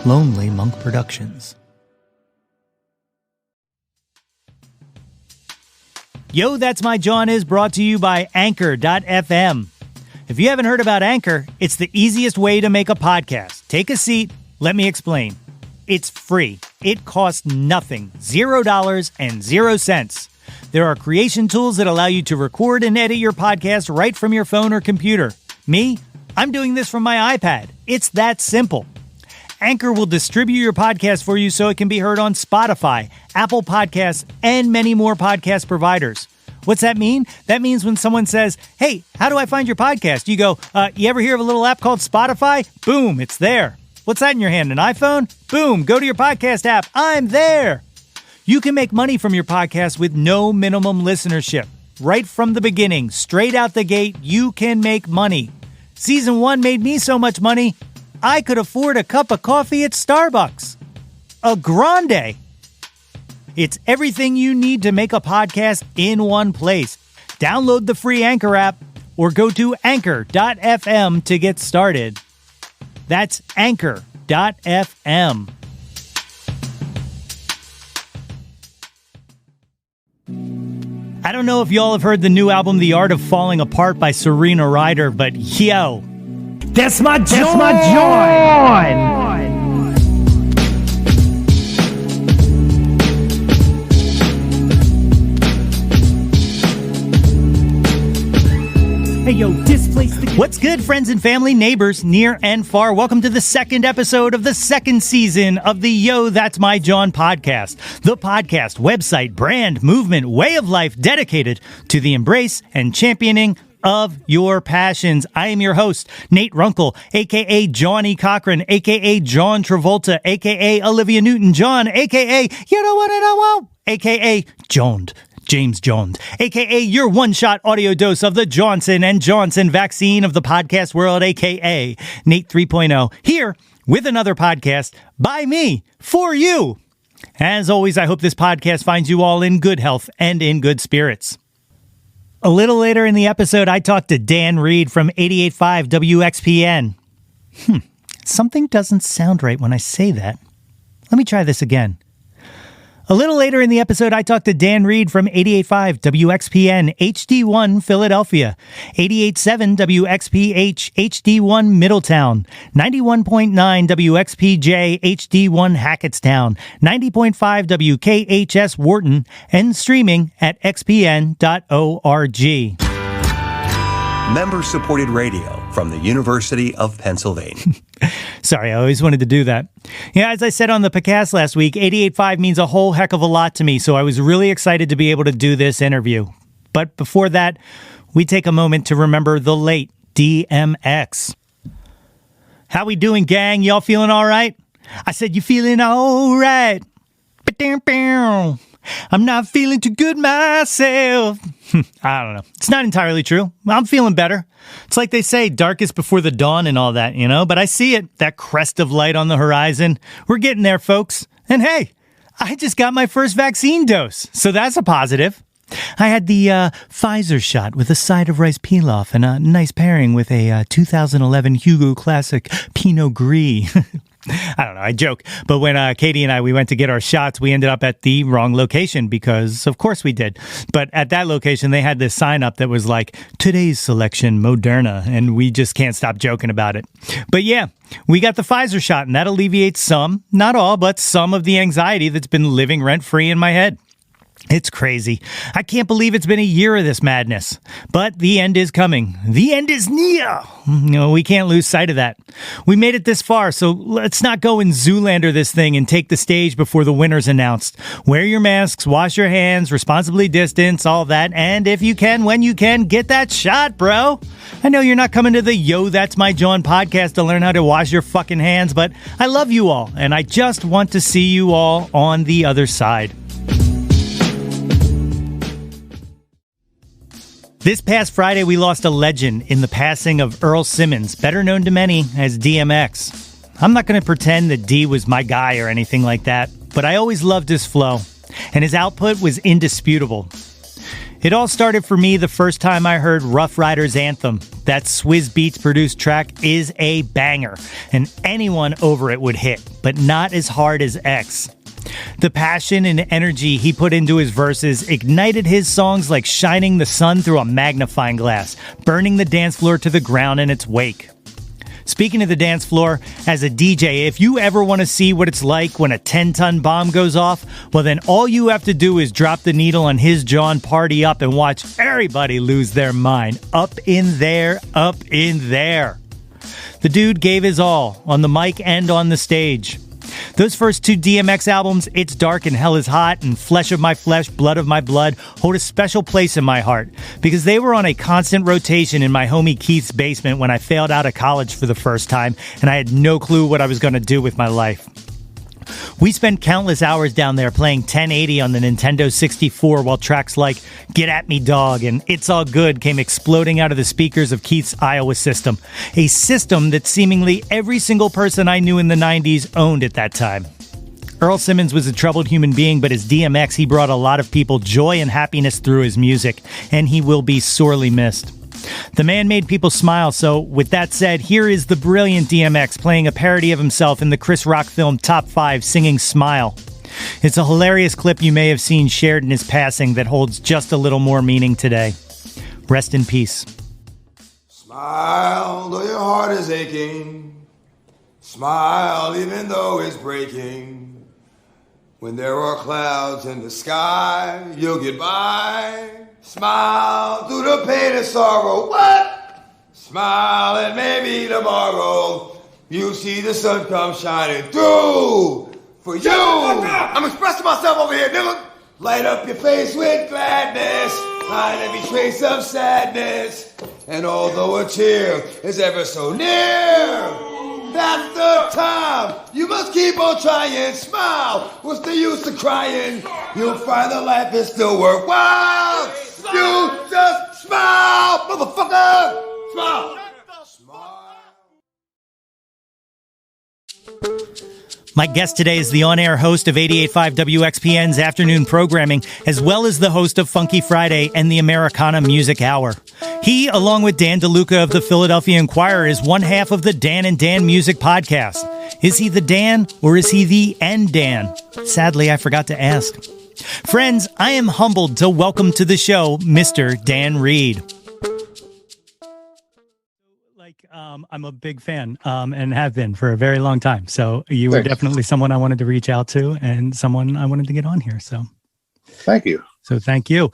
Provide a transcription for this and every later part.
Lonely Monk Productions. Yo, That's My Jawn is brought to you by Anchor.fm. If you haven't heard about Anchor, it's the easiest way to make a podcast. Take a seat. Let me explain. It's free. It costs nothing. $0 and 0 cents. There are creation tools that allow you to record and edit your podcast right from your phone or computer. Me? I'm doing this from my iPad. It's that simple. Anchor will distribute your podcast for you so it can be heard on Spotify, Apple Podcasts, and many more podcast providers. What's that mean? That means when someone says, hey, how do I find your podcast? You go, you ever hear of a little app called Spotify? Boom, it's there. What's that in your hand, an iPhone? Boom, go to your podcast app. I'm there. You can make money from your podcast with no minimum listenership. Right from the beginning, straight out the gate, you can make money. Season 1 made me so much money, I could afford a cup of coffee at Starbucks. A grande. It's everything you need to make a podcast in one place. Download the free Anchor app or go to Anchor.fm to get started. That's Anchor.fm. I don't know if y'all have heard the new album, The Art of Falling Apart by Serena Ryder, but yo, that's my Jawn! That's my Jawn! Hey, yo, displace the... What's good, friends and family, neighbors, near and far? Welcome to the second episode of the second season of the Yo, That's My Jawn podcast. The podcast, website, brand, movement, way of life dedicated to the embrace and championing of your passions. I am your host, Nate Runkle, a.k.a. Johnny Cochran, a.k.a. John Travolta, a.k.a. Olivia Newton-John, a.k.a. You know what I don't want, a.k.a. Jawned. James Jones, a.k.a. your one-shot audio dose of the Johnson & Johnson vaccine of the podcast world, a.k.a. Nate 3.0, here with another podcast by me, for you. As always, I hope this podcast finds you all in good health and in good spirits. A little later in the episode, I talked to Dan Reed from 88.5 Wxpn. Something doesn't sound right when I say that. Let me try this again. A little later in the episode, I talked to Dan Reed from 88.5 WXPN HD1 Philadelphia, 88.7 WXPH HD1 Middletown, 91.9 WXPJ HD1 Hackettstown, 90.5 WKHS Wharton, and streaming at xpn.org. Member-supported radio from the University of Pennsylvania. Sorry, I always wanted to do that. Yeah, as I said on the podcast last week, 88.5 means a whole heck of a lot to me, so I was really excited to be able to do this interview. But before that, we take a moment to remember the late DMX. How we doing, gang? Y'all feeling all right? I said, you feeling all right? I'm not feeling too good myself. I don't know. It's not entirely true. I'm feeling better. It's like they say, darkest before the dawn and all that, you know? But I see it, that crest of light on the horizon. We're getting there, folks. And hey, I just got my first vaccine dose, so that's a positive. I had the Pfizer shot with a side of rice pilaf and a nice pairing with a 2011 Hugo Classic Pinot Gris. I don't know, I joke. But when Katie and we went to get our shots, we ended up at the wrong location because, of course, we did. But at that location, they had this sign up that was like, today's selection, Moderna, and we just can't stop joking about it. But yeah, we got the Pfizer shot, and that alleviates some, not all, but some of the anxiety that's been living rent-free in my head. It's crazy. I can't believe it's been a year of this madness. But the end is coming. The end is near. No, we can't lose sight of that. We made it this far, so let's not go and Zoolander this thing and take the stage before the winner's announced. Wear your masks, wash your hands, responsibly distance, all that. And if you can, when you can, get that shot, bro. I know you're not coming to the Yo, That's My Jawn podcast to learn how to wash your fucking hands, but I love you all, and I just want to see you all on the other side. This past Friday, we lost a legend in the passing of Earl Simmons, better known to many as DMX. I'm not going to pretend that D was my guy or anything like that, but I always loved his flow, and his output was indisputable. It all started for me the first time I heard Rough Riders Anthem. That Swizz Beatz produced track is a banger, and anyone over it would hit, but not as hard as X. The passion and energy he put into his verses ignited his songs like shining the sun through a magnifying glass, burning the dance floor to the ground in its wake. Speaking of the dance floor, as a DJ, if you ever want to see what it's like when a 10-ton bomb goes off, well then all you have to do is drop the needle on his Jawn Party Up and watch everybody lose their mind. Up in there, up in there. The dude gave his all, on the mic and on the stage. Those first two DMX albums, It's Dark and Hell is Hot and Flesh of My Flesh, Blood of My Blood, hold a special place in my heart because they were on a constant rotation in my homie Keith's basement when I failed out of college for the first time and I had no clue what I was going to do with my life. We spent countless hours down there playing 1080 on the Nintendo 64 while tracks like Get At Me Dog and It's All Good came exploding out of the speakers of Keith's Iowa system, a system that seemingly every single person I knew in the 90s owned at that time. Earl Simmons was a troubled human being, but as DMX, he brought a lot of people joy and happiness through his music, and he will be sorely missed. The man made people smile, so with that said, here is the brilliant DMX playing a parody of himself in the Chris Rock film Top 5 singing Smile. It's a hilarious clip you may have seen shared in his passing that holds just a little more meaning today. Rest in peace. Smile though your heart is aching. Smile even though it's breaking. When there are clouds in the sky, you'll get by. Smile through the pain and sorrow. What? Smile and maybe tomorrow you'll see the sun come shining through for you. I'm expressing myself over here, nigga. Light up your face with gladness. Hide every trace of sadness. And although a tear is ever so near, that's the time. You must keep on trying. Smile. What's the use of crying? You'll find that life is still worthwhile. You just smile, motherfucker. Smile. My guest today is the on-air host of 88.5 Wxpn's afternoon programming, as well as the host of Funky Friday and the Americana Music Hour. He, along with Dan DeLuca of the Philadelphia Inquirer, is one half of the Dan and Dan Music Podcast. Is he the Dan or is he the N Dan? Sadly, I forgot to ask. Friends, I am humbled to welcome to the show Mr. Dan Reed. I'm a big fan and have been for a very long time. So you were definitely someone I wanted to reach out to and someone I wanted to get on here. So thank you. So thank you.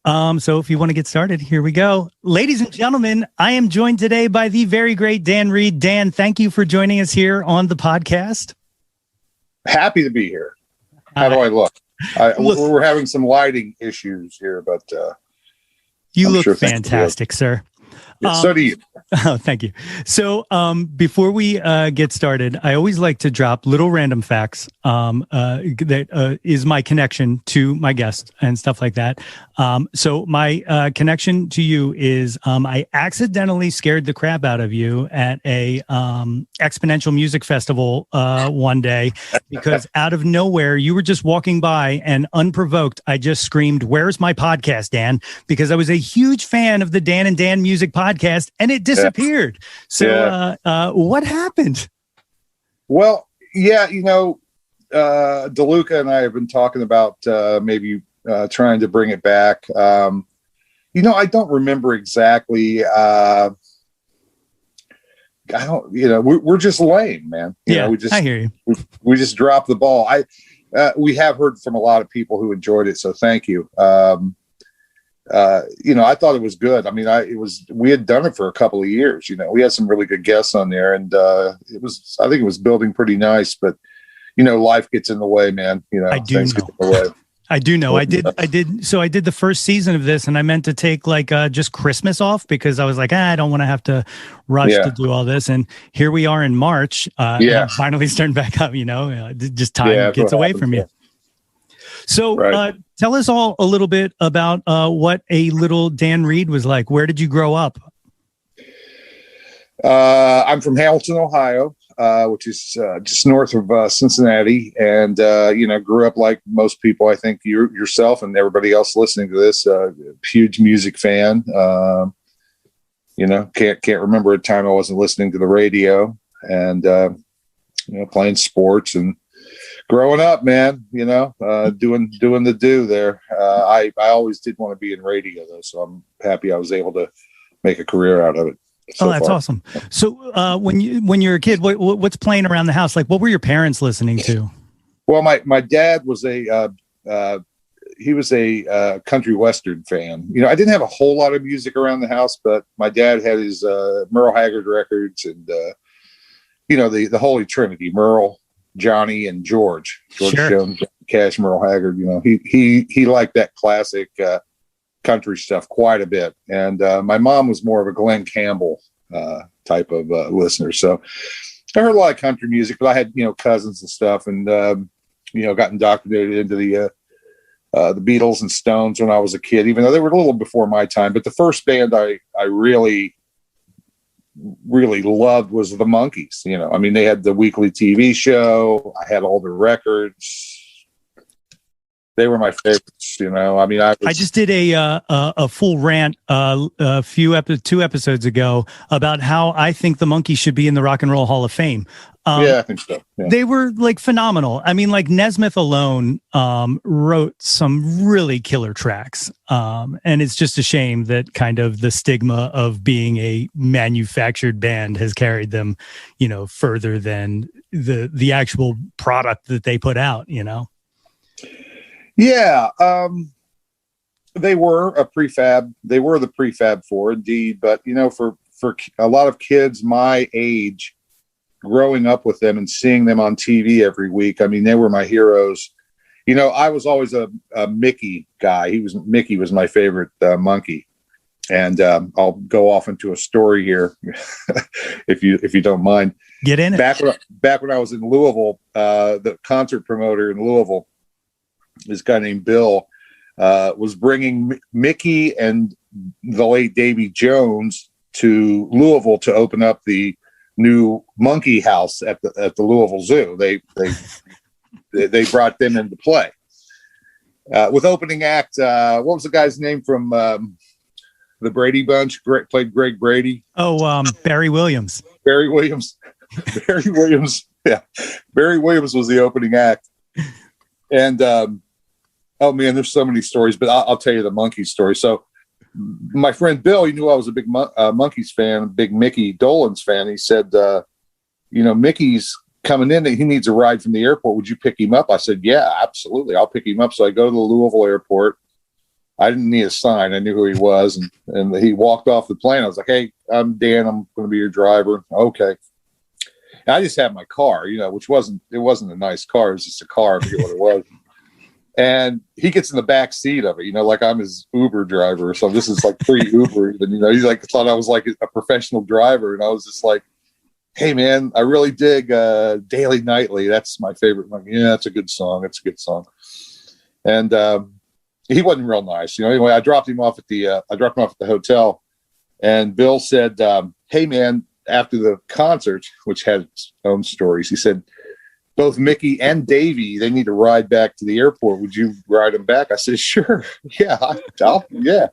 So if you want to get started, here we go. Ladies and gentlemen, I am joined today by the very great Dan Reed. Dan, thank you for joining us here on the podcast. Happy to be here. How do I look? We're having some lighting issues here, but you look fantastic, sir. Yeah, so do you. Oh, thank you. So before we get started, I always like to drop little random facts that is my connection to my guest and stuff like that. So my connection to you is I accidentally scared the crap out of you at a exponential music festival one day because out of nowhere, you were just walking by and unprovoked, I just screamed, "Where's my podcast, Dan?" Because I was a huge fan of the Dan and Dan Music Podcast and it disappeared. So what happened? Well, yeah, DeLuca and I have been talking about maybe trying to bring it back. I don't remember exactly. I don't, we're just lame, man. I hear you. We just dropped the ball. We have heard from a lot of people who enjoyed it. So thank you. I thought it was good. I mean, we had done it for a couple of years, we had some really good guests on there and I think it was building pretty nice, but life gets in the way, man. I do know. Get in the way. I do know. I did. So I did the first season of this and I meant to take just Christmas off because I was like, I don't want to have to rush to do all this. And here we are in March. I'm finally starting back up, just time gets away from you. So tell us all a little bit about what a little Dan Reed was like. Where did you grow up? I'm from Hamilton, Ohio. which is just north of Cincinnati, and grew up like most people. I think yourself and everybody else listening to this, huge music fan. Can't remember a time I wasn't listening to the radio, and playing sports and growing up, man. Doing the do there. I always did want to be in radio though, so I'm happy I was able to make a career out of it. That's awesome. So when you're a kid, what's playing around the house? Like, what were your parents listening to? Well, my dad was a country western fan. I didn't have a whole lot of music around the house, but my dad had his Merle Haggard records and the Holy Trinity: Merle, Johnny, and George sure. Jones, Cash, Merle Haggard. He liked that classic country stuff quite a bit, and my mom was more of a Glenn Campbell type of listener, so I heard a lot of country music, but I had cousins and stuff, and got indoctrinated into the Beatles and Stones when I was a kid, even though they were a little before my time. But the first band I really loved was the Monkees. They had the weekly TV show. I had all the records. They were my favorites, I just did a full rant two episodes ago about how I think the Monkees should be in the Rock and Roll Hall of Fame. I think so. Yeah. They were like phenomenal. Like Nesmith alone wrote some really killer tracks. And it's just a shame that kind of the stigma of being a manufactured band has carried them, further than the actual product that they put out, Yeah, they were a prefab. They were the prefab four, indeed. But for a lot of kids my age, growing up with them and seeing them on TV every week, they were my heroes. I was always a Mickey guy. Mickey was my favorite monkey, and I'll go off into a story here, if you don't mind. Get in it. Back when I was in Louisville, the concert promoter in Louisville, this guy named Bill, was bringing Mickey and the late Davy Jones to Louisville to open up the new monkey house at the Louisville Zoo. They brought them into play with opening act. What was the guy's name from the Brady Bunch? Played Greg Brady. Barry Williams. Barry Williams. Yeah, Barry Williams was the opening act, and oh man, there's so many stories, but I'll tell you the Monkees story. So my friend Bill, he knew I was a big Monkees fan, a big Mickey Dolenz fan. He said, Mickey's coming in. He needs a ride from the airport. Would you pick him up? I said, yeah, absolutely. I'll pick him up. So I go to the Louisville airport. I didn't need a sign. I knew who he was. And he walked off the plane. I was like, hey, I'm Dan. I'm going to be your driver. Okay. And I just had my car, which wasn't a nice car. It was just a car. I forget what it was. And he gets in the back seat of it, like I'm his Uber driver. So this is like pre-Uber. And, he's like, thought I was like a professional driver. And I was just like, hey man, I really dig Daily Nightly. That's my favorite. Like, yeah, that's a good song. It's a good song. And he wasn't real nice. Anyway, I dropped him off at the hotel, and Bill said, hey man, after the concert, which had its own stories, he said, both Mickey and Davey, they need to ride back to the airport. Would you ride them back? I said, sure. Yeah. Yeah.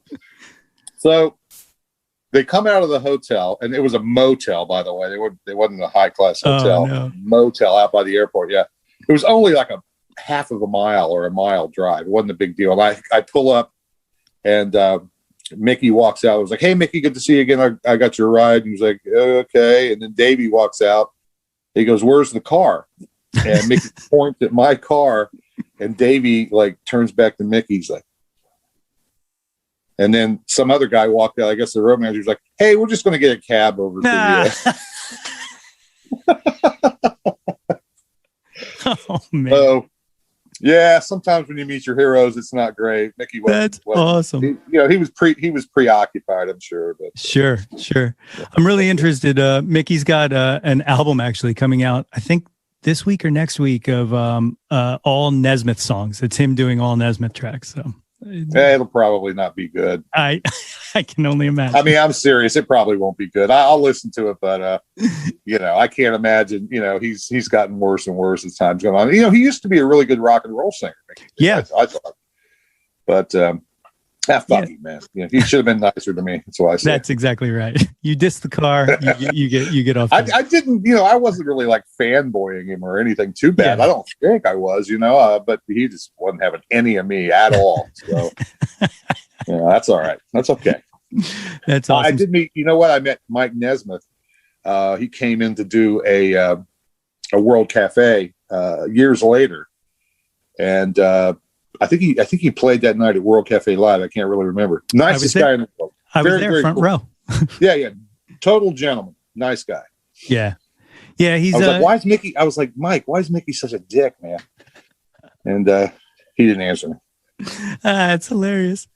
So they come out of the hotel, and it was a motel, by the way. They wasn't a high class hotel. Oh, no. Motel out by the airport. Yeah. It was only like a half of a mile or a mile drive. It wasn't a big deal. And I pull up, and Mickey walks out. I was like, hey, Mickey, good to see you again. I got your ride. He was like, okay. And then Davey walks out. He goes, where's the car? And Mickey points at my car, and Davey turns back to Mickey. He's like, and then some other guy walked out. I guess the road manager was like, hey, we're just going to get a cab over to you. Oh man. So yeah, sometimes when you meet your heroes, it's not great. Mickey wasn't awesome. He was preoccupied, I'm sure. But sure. I'm really interested. Mickey's got an album actually coming out, I think this week or next week, of all Nesmith songs. It's him doing all Nesmith tracks. So It'll probably not be good. I can only imagine. I mean, I'm serious. It probably won't be good. I'll listen to it, but I can't imagine. He's gotten worse and worse as time's gone on. He used to be a really good rock and roll singer. Yeah, I thought. But fuck you, man. He should have been nicer to me. That's why I said. That's exactly right. You diss the car, you get off. I didn't. I wasn't really like fanboying him or anything too bad. Yeah. I don't think I was. But he just wasn't having any of me at all. So that's all right. That's okay. That's awesome. I did meet. You know what? I met Mike Nesmith. He came in to do a World Cafe years later, and I think he played that night at World Cafe Live. I can't really remember. Nicest guy in the world. I was there, front row. Yeah. Total gentleman. Nice guy. Yeah. He's. I was like, why is Mickey? I was like, Mike, why is Mickey such a dick, man? And he didn't answer me. It's hilarious.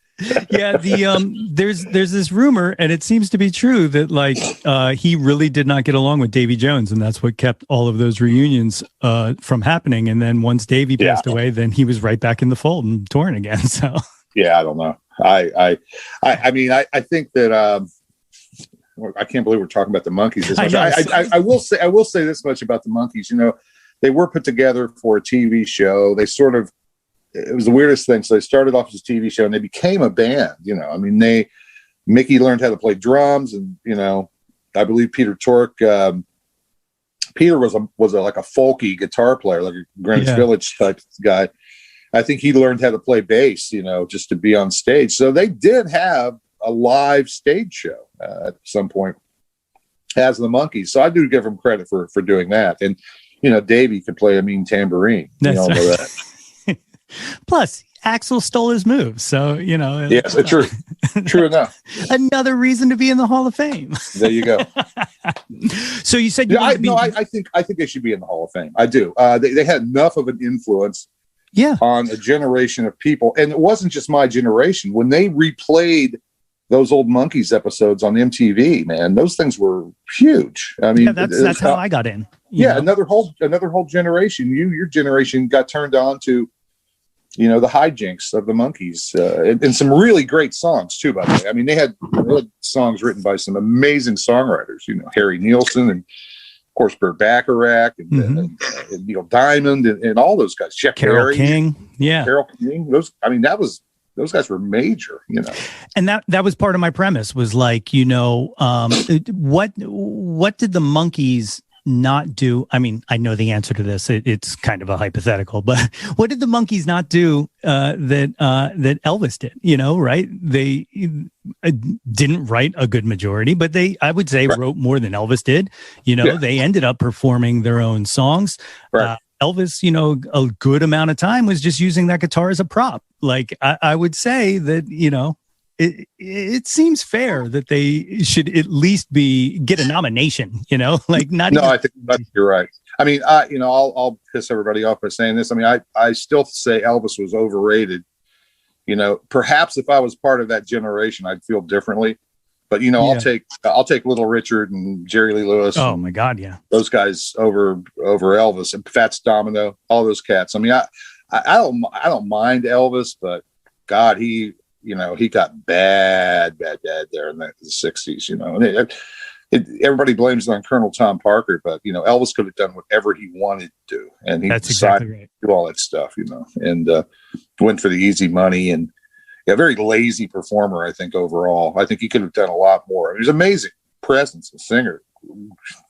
Yeah, there's this rumor, and it seems to be true that he really did not get along with Davy Jones, and that's what kept all of those reunions from happening. And then once Davy passed away, then he was right back in the fold and touring again. So I don't know. I mean, I think that I can't believe we're talking about the Monkees this much. I will say this much about the Monkees. They were put together for a TV show. They sort of. It was the weirdest thing. So they started off as a TV show and they became a band, I mean, Mickey learned how to play drums and, I believe Peter Tork, Peter was like a folky guitar player, like a Greenwich Village type guy. I think he learned how to play bass, just to be on stage. So they did have a live stage show at some point as the Monkees. So I do give them credit for doing that. And, Davey could play a mean tambourine. That's all know that. Plus, Axl stole his moves, so Yes, true enough. Another reason to be in the Hall of Fame. There you go. So you said I think they should be in the Hall of Fame. I do. They had enough of an influence, on a generation of people, and it wasn't just my generation. When they replayed those old Monkees episodes on MTV, man, those things were huge. I mean, that's how I got in. Another whole generation. Your generation got turned on to. The hijinks of the Monkees, and some really great songs too, by the way. I mean, they had songs written by some amazing songwriters, Harry Nilsson and of course Burt Bacharach and Neil Diamond and all those guys. Jeff Carole Berry, King. Yeah. Carole King. Those guys were major, And that was part of my premise was like, what did the Monkees not do? I mean, I know the answer to this. It's kind of a hypothetical, but what did the Monkees not do that Elvis did? Right? They didn't write a good majority, but I would say, wrote more than Elvis did. They ended up performing their own songs. Right. Elvis, a good amount of time was just using that guitar as a prop. Like I would say that, it seems fair that they should at least get a nomination, like not. No, I think you're right. I mean, I'll piss everybody off by saying this. I mean, I still say Elvis was overrated. Perhaps if I was part of that generation, I'd feel differently. But I'll take Little Richard and Jerry Lee Lewis. Oh my God, yeah, those guys over Elvis and Fats Domino, all those cats. I mean, I don't mind Elvis, but God, he got bad there in the 60s, everybody blames it on Colonel Tom Parker, but, Elvis could have done whatever he wanted to do. And he decided to do all that stuff, and went for the easy money and a very lazy performer, I think, overall. I think he could have done a lot more. He was amazing presence, a singer,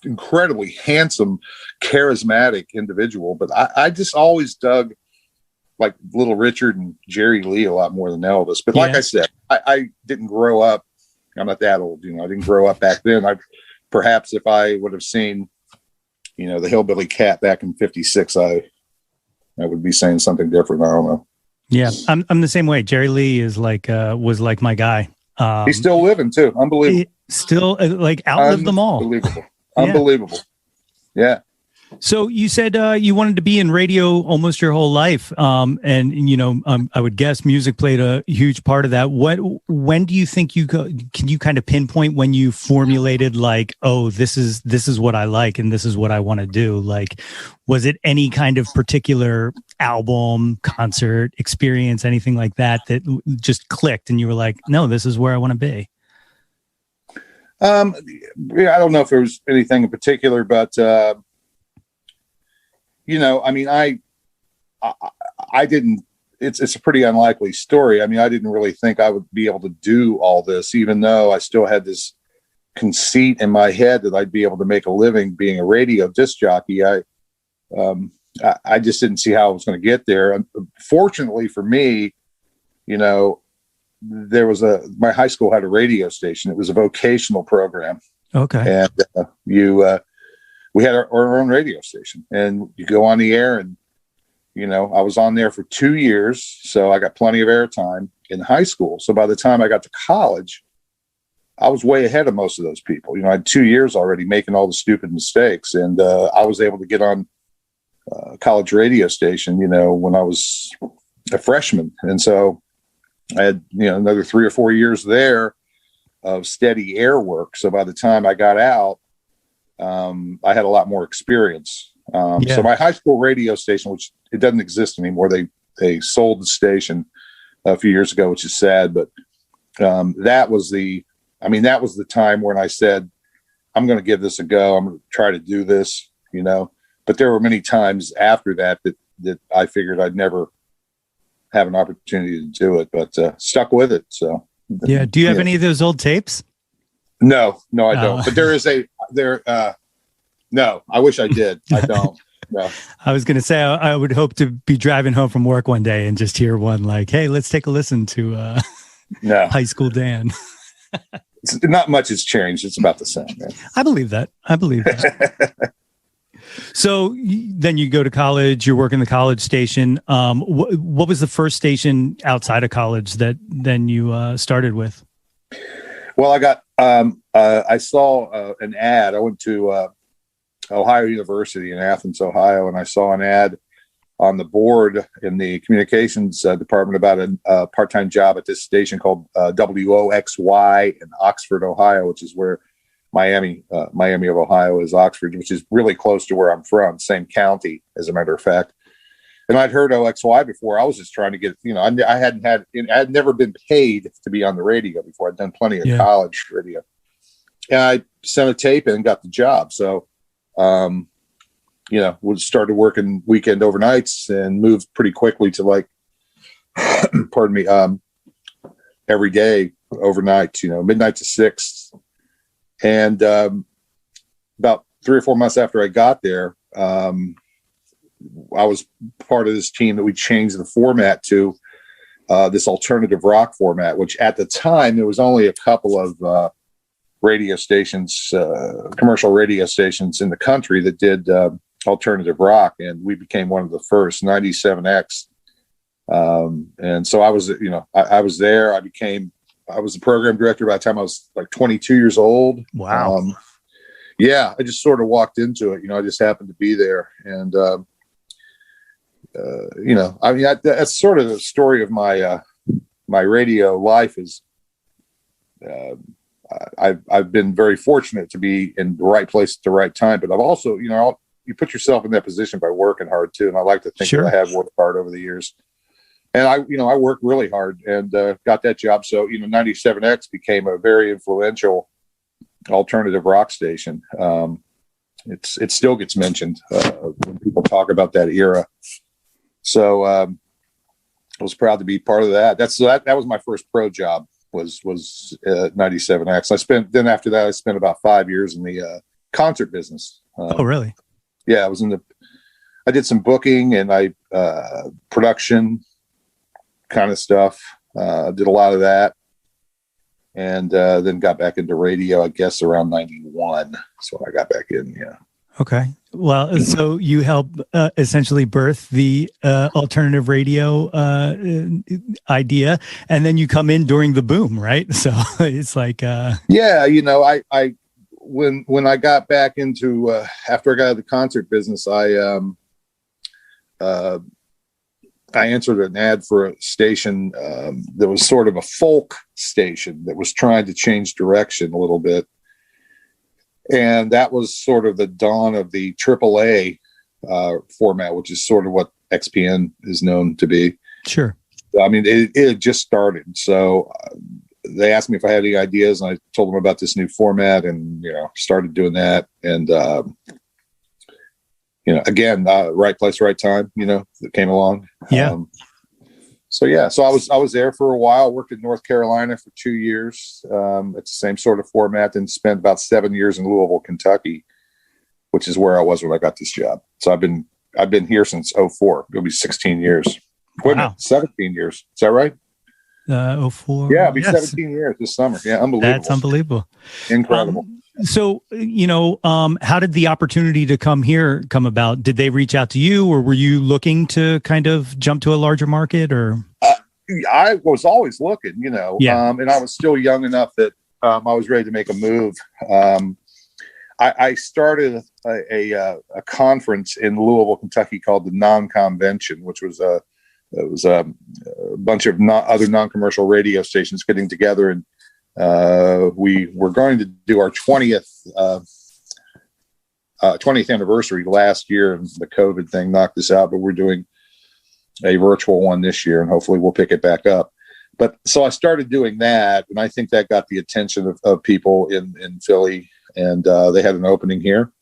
incredibly handsome, charismatic individual. But I just always dug like Little Richard and Jerry Lee a lot more than Elvis. But like I said, I didn't grow up. I'm not that old, I didn't grow up back then. Perhaps if I would have seen, the Hillbilly Cat back in '56, I would be saying something different. I don't know. Yeah, I'm the same way. Jerry Lee is was like my guy. He's still living too. Unbelievable. Still outlived them all. Unbelievable. Yeah. So you said you wanted to be in radio almost your whole life, and I would guess music played a huge part of that. When do you think can you kind of pinpoint when you formulated like, oh, this is what I like and this is what I want to do? Like, was it any kind of particular album, concert, experience, anything like that just clicked and you were like, no, this is where I want to be? I don't know if there was anything in particular, but I didn't, it's a pretty unlikely story. I mean, I didn't really think I would be able to do all this, even though I still had this conceit in my head that I'd be able to make a living being a radio disc jockey. I just didn't see how I was going to get there. Fortunately for me, my high school had a radio station. It was a vocational program. Okay. And we had our own radio station, and you go on the air, and I was on there for 2 years, so I got plenty of airtime in high school. So by the time I got to college, I was way ahead of most of those people. I had 2 years already making all the stupid mistakes, and I was able to get on a college radio station, when I was a freshman, and so I had another 3 or 4 years there of steady air work. So by the time I got out, I had a lot more experience. So my high school radio station, which it doesn't exist anymore, they sold the station a few years ago, which is sad. But that was the time when I said, I'm going to give this a go. I'm going to try to do this, But there were many times after that I figured I'd never have an opportunity to do it, but stuck with it. So yeah. Do you have any of those old tapes? No, I don't. But there is no, I wish I did. I don't. No. I was going to say, I would hope to be driving home from work one day and just hear one like, hey, let's take a listen to High School Dan. Not much has changed. It's about the same. Man. I believe that. So then you go to college, you're working the college station. What was the first station outside of college that then you started with? Well, I saw an ad. I went to Ohio University in Athens, Ohio, and I saw an ad on the board in the communications department about a part-time job at this station called WOXY in Oxford, Ohio, which is where Miami of Ohio is Oxford, which is really close to where I'm from, same county, as a matter of fact. And I'd heard OXY before. I was just trying to get, I had never been paid to be on the radio before. I'd done plenty of college radio. And I sent a tape in and got the job. So, we started working weekend overnights and moved pretty quickly to pardon me, every day overnight, midnight to 6. And about 3 or 4 months after I got there, I was part of this team that we changed the format to this alternative rock format, which at the time, there was only a couple of radio stations, commercial radio stations in the country that did alternative rock. And we became one of the first, 97X. And so I was, I was there. I was the program director by the time I was 22 years old. Wow. I just sort of walked into it. I just happened to be there. And, that's sort of the story of my my radio life is I've been very fortunate to be in the right place at the right time. But I've also, you put yourself in that position by working hard, too. And I like to think that I have worked hard over the years. And I worked really hard and got that job. So, 97X became a very influential alternative rock station. It still gets mentioned when people talk about that era. So I was proud to be part of that. That was my first pro job was 97X. After that, I spent about 5 years in the concert business. Oh, really? Yeah, I did some booking and production kind of stuff. Did a lot of that. And then got back into radio, I guess, around 91. So when I got back in, yeah. Okay. Well, so you help essentially birth the alternative radio idea, and then you come in during the boom, right? So it's like, yeah, I when I got back into after I got out of the concert business, I answered an ad for a station that was sort of a folk station that was trying to change direction a little bit. And that was sort of the dawn of the AAA format, which is sort of what Wxpn is known to be. Sure. I mean, it had just started. So they asked me if I had any ideas, and I told them about this new format and, started doing that. And, again, right place, right time, that came along. Yeah. So I was there for a while, worked in North Carolina for 2 years. It's the same sort of format, and spent about 7 years in Louisville, Kentucky, which is where I was when I got this job. So I've been here since 2004. It'll be 16 years. Wait a minute, 17 years. Is that right? 04. Yeah, it'll be 17 years this summer. Yeah, unbelievable. That's unbelievable. Incredible. So, how did the opportunity to come here come about? Did they reach out to you, or were you looking to kind of jump to a larger market, or? I was always looking, Yeah. And I was still young enough that I was ready to make a move. I started a conference in Louisville, Kentucky called the Non-Convention, which was a bunch of other non-commercial radio stations getting together, and we were going to do our 20th anniversary last year, and the COVID thing knocked us out, but we're doing a virtual one this year, and hopefully we'll pick it back up. But so I started doing that, and I think that got the attention of people in Philly, and they had an opening here,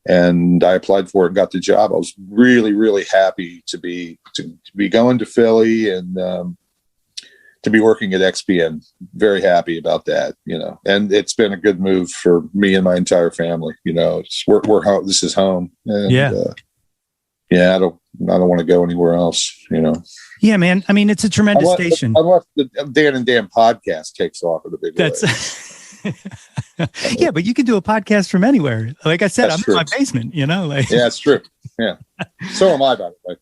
and I applied for it and got the job. I was really, really happy to be going to Philly and to be working at Wxpn. Very happy about that, and it's been a good move for me and my entire family. We're home. This is home. And, I don't want to go anywhere else, Yeah, man. I mean, it's a tremendous station. Unless the Dan and Dan podcast takes off in a big way. Yeah, but you can do a podcast from anywhere. Like I said, That's I'm true. in my basement, Yeah, it's true. Yeah. So am I, by the way,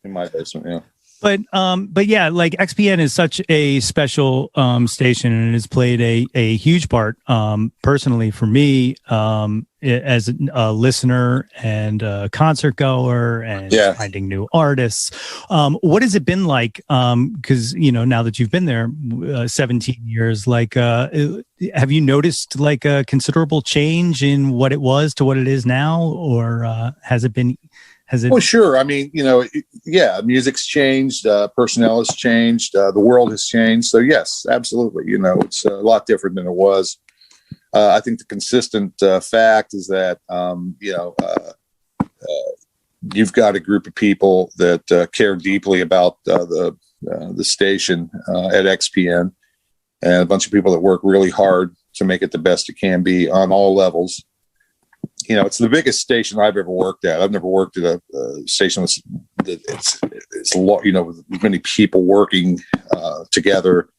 in my basement. Yeah. But yeah, like Wxpn is such a special station, and it has played a huge part personally for me as a listener and a concert goer and finding new artists. What has it been like? Because now that you've been there 17 years, like have you noticed like a considerable change in what it was to what it is now, or has it been? Well, sure. I mean, music's changed, personnel has changed, the world has changed. So yes, absolutely. It's a lot different than it was. I think the consistent fact is that, you've got a group of people that care deeply about the station at Wxpn, and a bunch of people that work really hard to make it the best it can be on all levels. It's the biggest station I've ever worked at. I've never worked at a station it's with as many people working together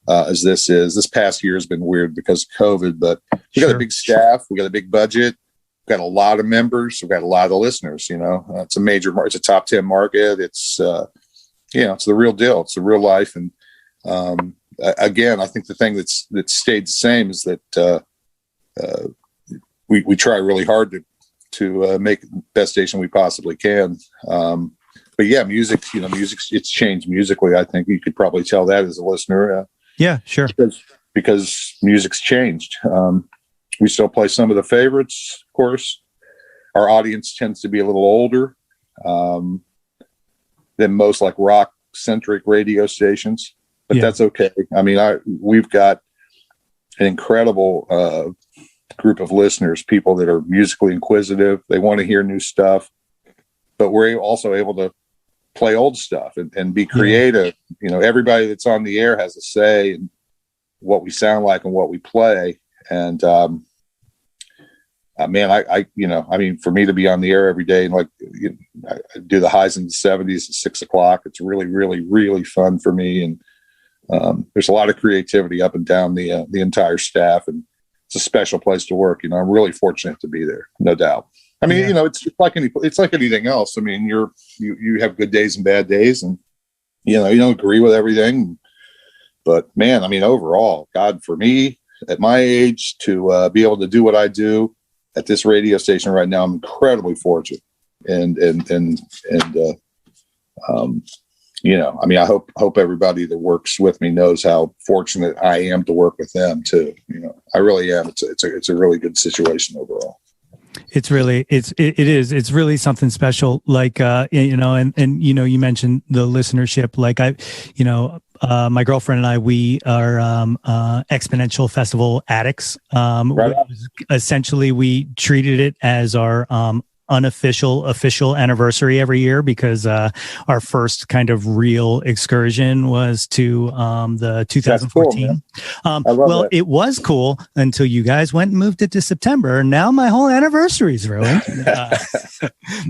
as this is. This past year has been weird because of COVID, but we got a big staff, we got a big budget, we've got a lot of members, we've got a lot of listeners. It's a major market, it's a top 10 market. It's it's the real deal. It's the real life. And again, I think the thing that's stayed the same is that we try really hard to make the best station we possibly can. But yeah, music's it's changed musically. I think you could probably tell that as a listener. Yeah, sure. Because music's changed. We still play some of the favorites, of course. Our audience tends to be a little older than most like rock centric radio stations, but that's okay. I mean, we've got an incredible group of listeners, people that are musically inquisitive. They want to hear new stuff, but we're also able to play old stuff and be creative. Everybody that's on the air has a say in what we sound like and what we play. And man, for me to be on the air every day and I do the highs in the 70s at 6 o'clock, it's really, really, really fun for me. And there's a lot of creativity up and down the entire staff, and it's a special place to work. I'm really fortunate to be there, no doubt. I mean, it's like anything else. I mean, you have good days and bad days, and you don't agree with everything. But man, I mean, overall, God, for me, at my age to be able to do what I do at this radio station right now. I'm incredibly fortunate, and you know, I mean, I hope everybody that works with me knows how fortunate I am to work with them too. You know, I really am. It's a really good situation overall. It is. It's really something special. Like, you know, and, you know, you mentioned the listenership. Like my girlfriend and I, we are, Exponential Festival addicts. Right. Essentially we treated it as our, official anniversary every year, because our first kind of real excursion was to the 2014. That. It was cool until you guys went and moved it to September. Now my whole anniversary is ruined.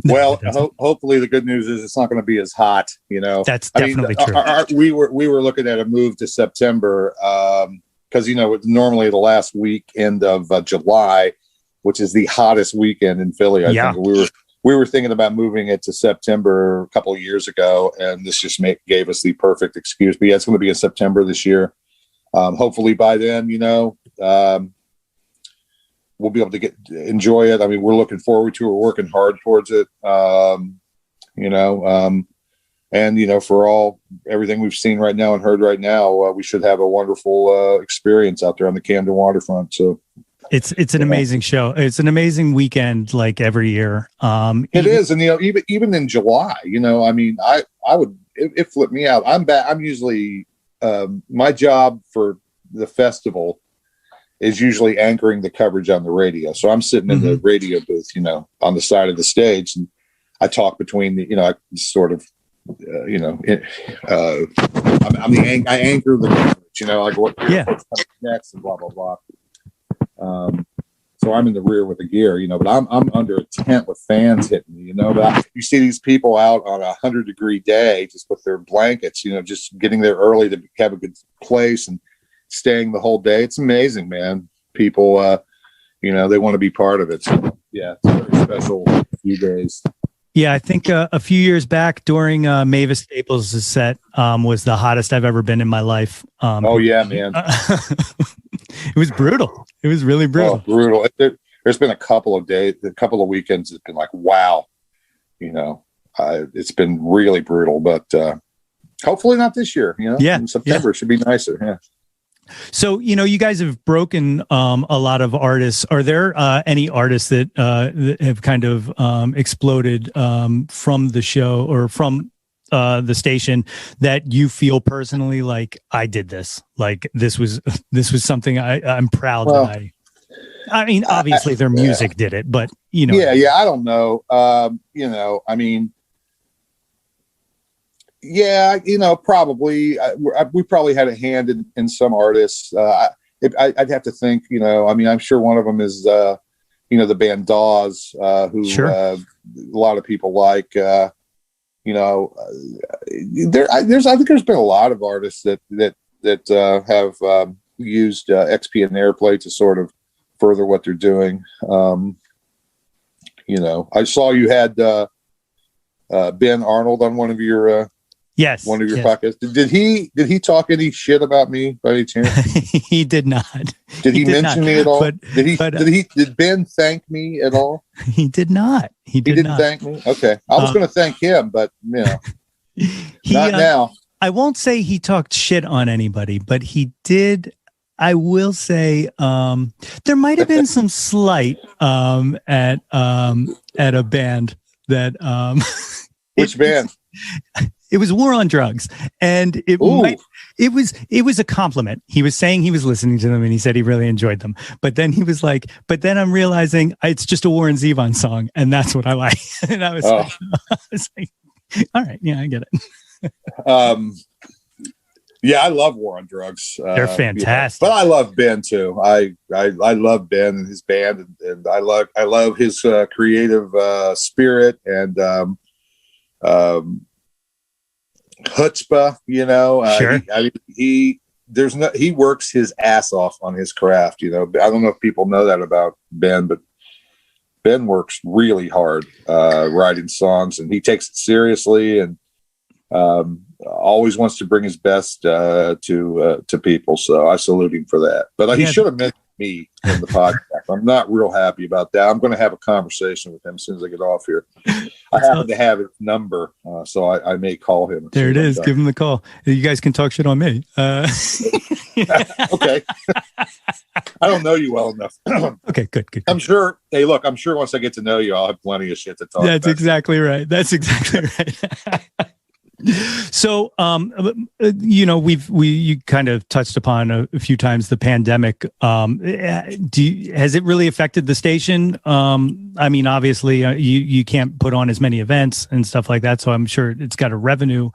Well, hopefully the good news is it's not going to be as hot. You know, that's definitely true. We were looking at a move to September because you know it's normally the last weekend of July, which is the hottest weekend in Philly. I think we were thinking about moving it to September a couple of years ago, and this just gave us the perfect excuse. But yeah, it's going to be in September this year. Hopefully by then, you know, we'll be able to enjoy it. I mean, we're looking forward to it. We're working hard towards it. You know, and you know, for everything we've seen right now and heard right now, we should have a wonderful experience out there on the Camden waterfront. So. It's an amazing show. It's an amazing weekend, like every year. It is, and you know, even in July, you know, I mean, I would it flipped me out. I'm usually my job for the festival is usually anchoring the coverage on the radio. So I'm sitting in the radio booth, you know, on the side of the stage, and I talk between the, you know, I sort of, you know, I anchor the coverage, you know, like what's coming next and blah blah blah. So I'm in the rear with the gear, you know, but I'm under a tent with fans hitting me, you know. But you see these people out on a 100-degree day, just with their blankets, you know, just getting there early to have a good place and staying the whole day. It's amazing, man. People, you know, they want to be part of it. So, yeah, it's a very special few days. Yeah, I think a few years back during Mavis Staples' set was the hottest I've ever been in my life. Oh yeah, man. It was brutal. It was really brutal. Oh, brutal. There's been a couple of weekends that's been like, wow, you know, it's been really brutal, but hopefully not this year, you know. Yeah. In September it should be nicer. Yeah. So, you know, you guys have broken a lot of artists. Are there any artists that have kind of exploded from the show or from the station that you feel personally like, I did this, like this was something I'm proud that I mean, obviously their music did it, but you know. Yeah. I don't know. You know, I mean, yeah, you know, probably we probably had a hand in some artists. I'd have to think, you know, I mean, I'm sure one of them is, you know, the band Dawes, who a lot of people like, you know, I think there's been a lot of artists that have used Wxpn Airplay to sort of further what they're doing. You know, I saw you had Ben Arnold on one of your podcasts. Did he talk any shit about me by any chance? He did not. Did he mention me at all? Did Ben thank me at all? He did not. He didn't thank me. Okay, I was going to thank him, but you know, not now. I won't say he talked shit on anybody, but he did. I will say there might have been some slight at a band that. Which band? It was War on Drugs, and it was a compliment. He was saying he was listening to them, and he said he really enjoyed them. But then he was like, "But then I'm realizing it's just a Warren Zevon song, and that's what I like." And I was like, "All right, yeah, I get it." Yeah, I love War on Drugs. They're fantastic, you know, but I love Ben too. I love Ben and his band, and I love his creative spirit and chutzpah, you know. Sure. He works his ass off on his craft, you know. I don't know if people know that about Ben, but Ben works really hard writing songs, and he takes it seriously. And always wants to bring his best to people. So I salute him for that. But he should have mentioned me in the podcast. I'm not real happy about that. I'm going to have a conversation with him as soon as I get off here. I happen to have his number, so I may call him. There it is. Give him the call. You guys can talk shit on me. Okay. I don't know you well enough. Okay, good. I'm sure. Hey, look, I'm sure once I get to know you, I'll have plenty of shit to talk about. That's exactly right. So, you kind of touched upon a few times the pandemic. Has it really affected the station? I mean, obviously, you can't put on as many events and stuff like that, so I'm sure it's got a revenue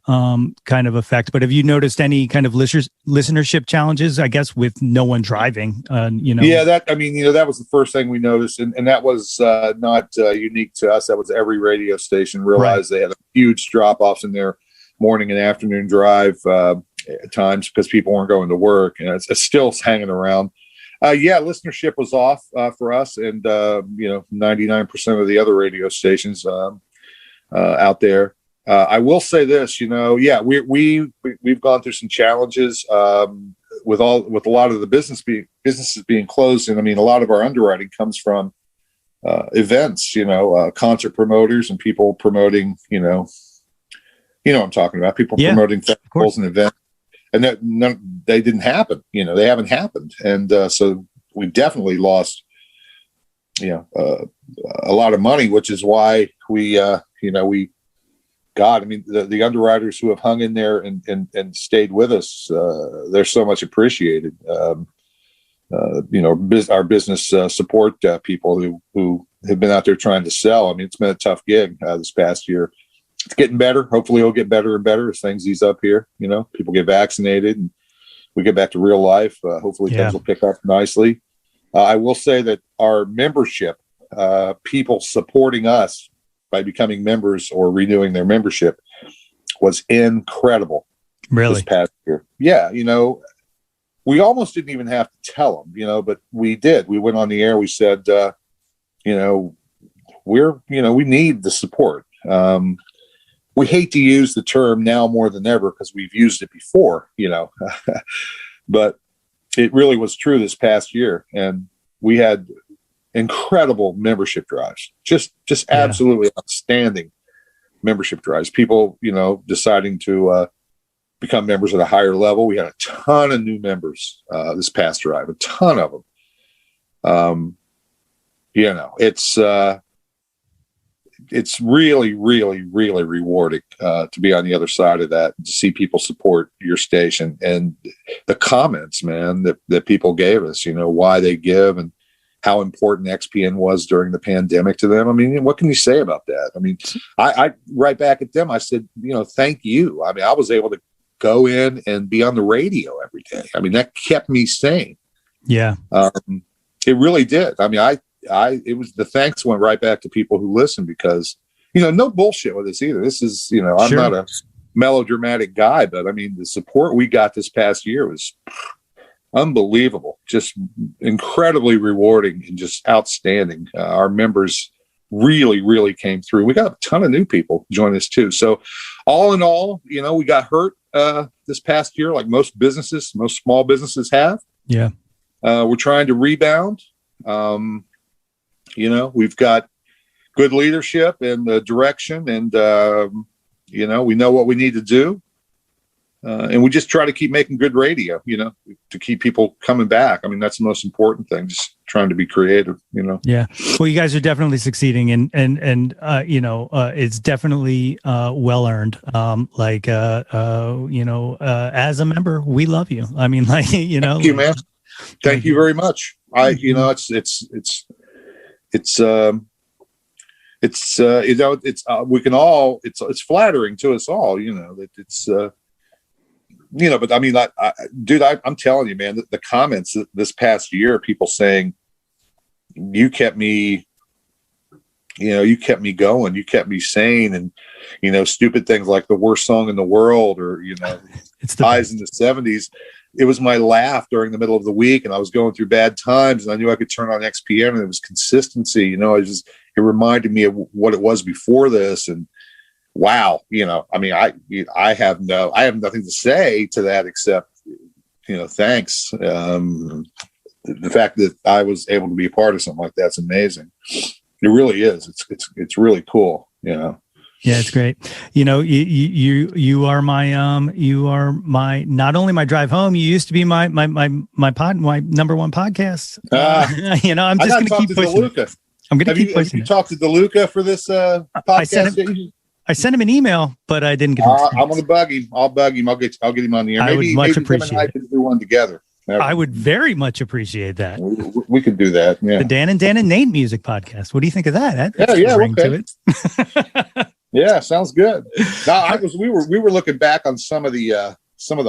kind of effect. But have you noticed any kind of listenership challenges? I guess with no one driving. Yeah, that was the first thing we noticed, and that was not unique to us. That was every radio station realized they had a huge drop-offs in their morning and afternoon drive times because people weren't going to work, and it's still hanging around. Listenership was off for us, and 99% of the other radio stations out there. I will say this, we've gone through some challenges with a lot of the businesses being closed, and I mean a lot of our underwriting comes from events, concert promoters and people promoting, what I'm talking about, people promoting festivals and events, and they didn't happen, they haven't happened. And so we definitely lost, a lot of money, which is why the underwriters who have hung in there and stayed with us, they're so much appreciated. Our business support people who have been out there trying to sell. I mean, it's been a tough gig this past year. It's getting better. Hopefully it'll get better and better as things ease up here. People get vaccinated and we get back to real life. Hopefully things will pick up nicely. I will say that our membership, people supporting us by becoming members or renewing their membership, was incredible. Really? This past year. Yeah. We almost didn't even have to tell them, but we did. We went on the air. We said, we need the support. We hate to use the term now more than ever because we've used it before, but it really was true this past year. And we had incredible membership drives, just absolutely outstanding membership drives. People, deciding to become members at a higher level. We had a ton of new members this past drive, a ton of them. It's really, really, really rewarding to be on the other side of that, to see people support your station, and the comments, man, that people gave us, why they give and how important Wxpn was during the pandemic to them. I mean, what can you say about that? I mean, I right back at them, I said, thank you. I mean, I was able to go in and be on the radio every day. I mean, that kept me sane. Yeah. It really did. I mean, it was, the thanks went right back to people who listen, because, no bullshit with this either. This is, I'm not a melodramatic guy, but I mean, the support we got this past year was unbelievable, just incredibly rewarding and just outstanding. Our members really, really came through. We got a ton of new people join us too. So all in all, we got hurt this past year, like most small businesses have. Yeah. We're trying to rebound. We've got good leadership and direction, and we know what we need to do. And we just try to keep making good radio, to keep people coming back. I mean, that's the most important thing, just trying to be creative, Yeah. Well, you guys are definitely succeeding, and it's definitely well earned. As a member, we love you. I mean, Thank you, man. Thank you very much. It's flattering to us all, but I mean, I'm telling you, man, the comments this past year, people saying, you kept me going, you kept me sane, and, stupid things like the worst song in the world, or, it's the highs in the 70s. It was my laugh during the middle of the week, and I was going through bad times, and I knew I could turn on Wxpn, and it was consistency. It reminded me of what it was before this. And wow, I mean, I have nothing to say to that except, thanks. The fact that I was able to be a part of something like that's amazing. It really is. It's really cool. Yeah, it's great. You are my not only my drive home. You used to be my number one podcast. I'm just going to keep pushing. I'm going to keep pushing. Have you talked to DeLuca for this podcast? I sent him an email, but I didn't get him. I'm going to bug him. I'll bug him. I'll get him on the air. I would much appreciate it. Can do one together. I would very much appreciate that. We could do that. Yeah. The Dan and Nate music podcast. What do you think of that? Okay. Yeah, sounds good. No, we were looking back on some of the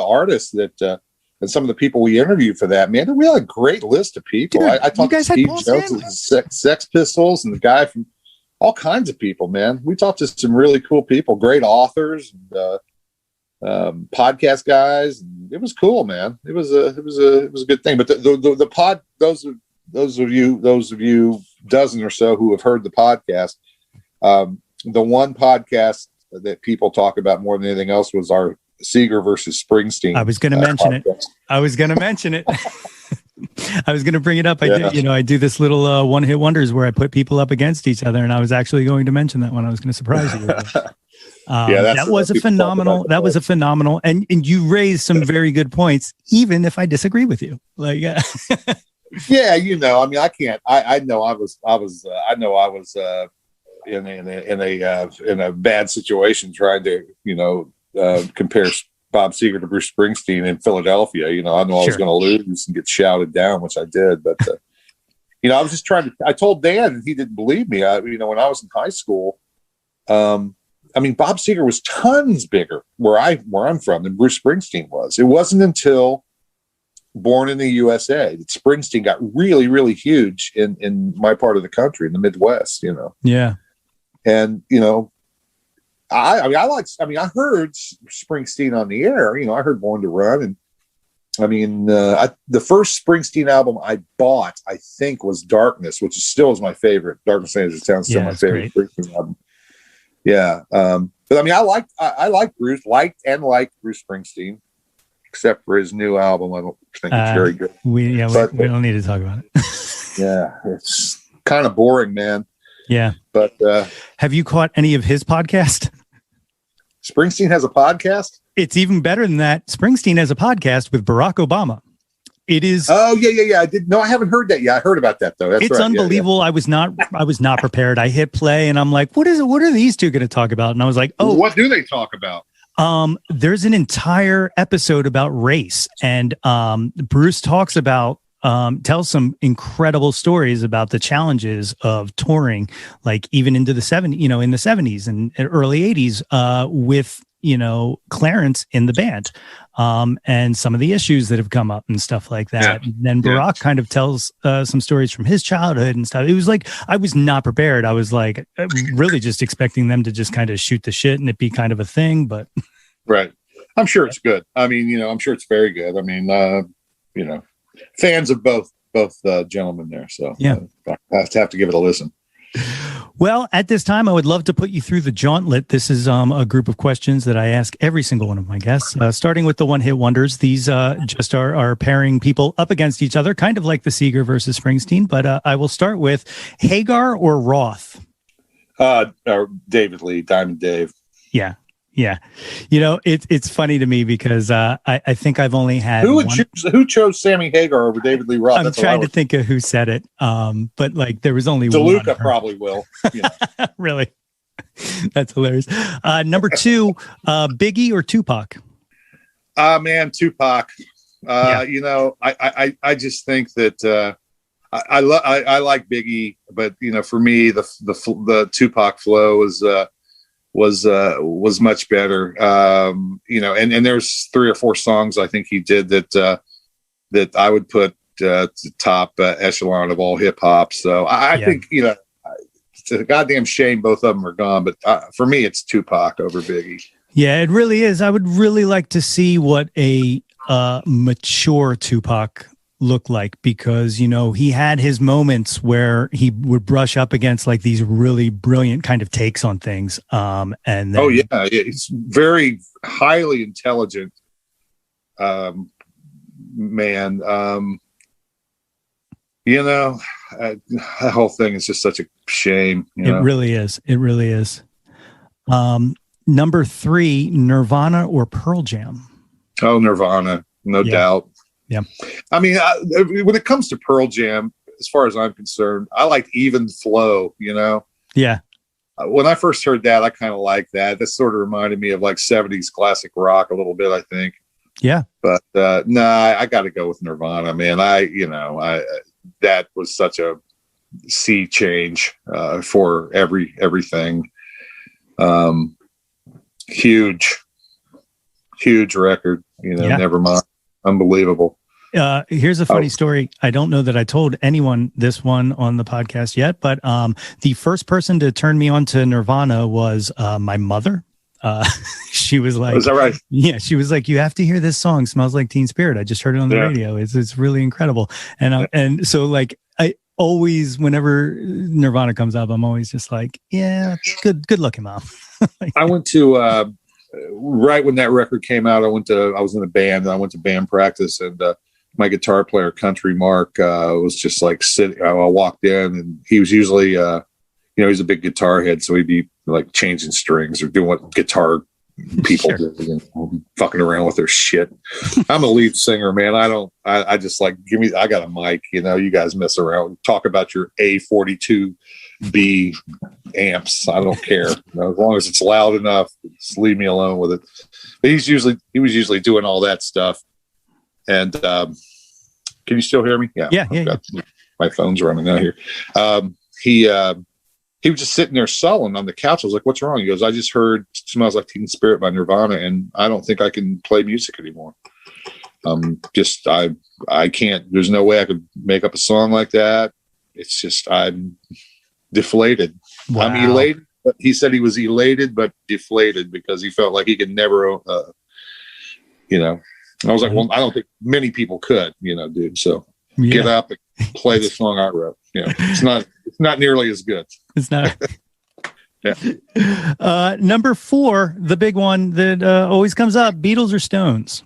artists that and some of the people we interviewed for that. Man, we had a great list of people. Dude, I talked to Steve Jones of the Sex Pistols and the guy from all kinds of people. Man, we talked to some really cool people, great authors, and, podcast guys. And it was cool, man. It was a good thing. But the pod, those of you dozen or so who have heard the podcast. The one podcast that people talk about more than anything else was our Seeger versus Springsteen. I was going to mention it. I was going to bring it up. I do this little one-hit wonders where I put people up against each other, and I was actually going to mention that one. I was going to surprise you. That was a phenomenal. That was a phenomenal, and you raised some very good points, even if I disagree with you. Yeah, I mean, I can't. I know I was in a bad situation trying to compare Bob Seger to Bruce Springsteen in Philadelphia. I know I was going to lose and get shouted down, which I did, but I was just I told Dan and he didn't believe me. When I was in high school, Bob Seger was tons bigger where I'm from than Bruce Springsteen was. It wasn't until Born in the USA that Springsteen got really, really huge in my part of the country, in the Midwest, Yeah. And, I heard Springsteen on the air, I heard Born to Run. And the first Springsteen album I bought, I think, was Darkness, which still is my favorite. Darkness Enters the Town, still my favorite Springsteen album. Yeah. But I liked Bruce Bruce Springsteen, except for his new album. I don't think it's very good. We don't need to talk about it. Yeah. It's kind of boring, man. Yeah. But have you caught any of his podcast? Springsteen has a podcast? It's even better than that. Springsteen has a podcast with Barack Obama. It is. Oh, yeah. I didn't know. I haven't heard that yet. I heard about that though. That's it's right. Unbelievable. Yeah. I was not prepared. I hit play and I'm like, what are these two going to talk about? And I was like, oh, what do they talk about? There's an entire episode about race, and Bruce talks about tells some incredible stories about the challenges of touring, like even into the 70s, in the 70s and early 80s, with, Clarence in the band, and some of the issues that have come up and stuff like that. Yeah. And then Barack kind of tells some stories from his childhood and stuff. It was like, I was not prepared. I was like, really just expecting them to just kind of shoot the shit and it be kind of a thing, but. Right. I'm sure it's good. I'm sure it's very good. Fans of both gentlemen there, so yeah, I have to give it a listen. Well, at this time, I would love to put you through the Jawntlet. This is a group of questions that I ask every single one of my guests, starting with the one-hit wonders. These just are pairing people up against each other, kind of like the Seeger versus Springsteen. But I will start with Hagar or Roth. David Lee, Diamond Dave. Yeah. Yeah. It's funny to me because I think I've only had who chose Sammy Hagar over David Lee Roth? I'm trying to think of who said it. But like there was only DeLuca one. Probably will. Really? That's hilarious. Number 2, Biggie or Tupac? Man, Tupac. I just think that I like Biggie, but for me the Tupac flow was much better. And there's 3 or 4 songs I think he did that I would put to top echelon of all hip hop. So I think, it's a goddamn shame both of them are gone, but for me, it's Tupac over Biggie. Yeah, it really is. I would really like to see what a mature Tupac look like? Because, you know, he had his moments where he would brush up against like these really brilliant kind of takes on things. And then, oh yeah, it's very highly intelligent man. You know, that whole thing is just such a shame. It really is. It really is. Number 3, Nirvana or Pearl Jam? Oh, Nirvana, no doubt. Yeah. I mean, when it comes to Pearl Jam, as far as I'm concerned, I like even flow, you know? Yeah. When I first heard that, I kind of liked that. That sort of reminded me of like 70s classic rock a little bit, I think. Yeah. But I got to go with Nirvana, man. That was such a sea change for everything. Huge record, you know, Never mind. Unbelievable. Here's a funny story. I don't know that I told anyone this one on the podcast yet, but the first person to turn me on to Nirvana was my mother. She was like, is that right? Yeah. She was like, you have to hear this song, Smells Like Teen Spirit. I just heard it on the radio. It's really incredible. And so like, I always, whenever Nirvana comes up, I'm always just like, yeah, good looking, Mom. I went to, right when that record came out, I was in a band and I went to band practice, and my guitar player, Country Mark, was just like sitting. I walked in, and he was usually, he's a big guitar head, so he'd be like changing strings or doing what guitar people do, fucking around with their shit. I'm a lead singer, man. I just like, I got a mic, you know, you guys mess around, talk about your A42B amps. I don't care. You know, as long as it's loud enough, just leave me alone with it. But he was usually doing all that stuff. And can you still hear me? Yeah. My phone's running out here. He was just sitting there sullen on the couch. I was like, what's wrong? He goes, I just heard Smells Like Teen Spirit by Nirvana, and I don't think I can play music anymore. I can't, there's no way I could make up a song like that. It's just, I'm deflated. Wow. I'm elated. But he said he was elated, but deflated because he felt like he could never, I was like, well, I don't think many people could, dude. So get up and play the song I wrote. It's not nearly as good. It's not. Yeah. Number 4, the big one that always comes up: Beatles or Stones?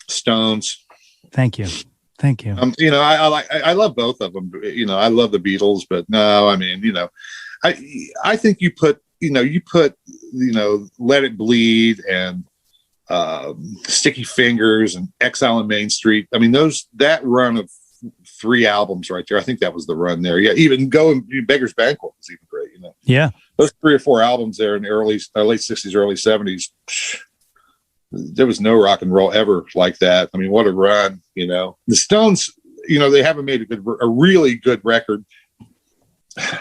Stones. Thank you. I love both of them. I love the Beatles, but no, I mean, I think you put Let It Bleed and Sticky Fingers and Exile on Main Street. I mean, that run of 3 albums right there. I think that was the run there. Yeah, even Beggar's Banquet was even great. Yeah, those 3 or 4 albums there in the late '60s, early '70s. There was no rock and roll ever like that. I mean, what a run! The Stones. They haven't made a really good record.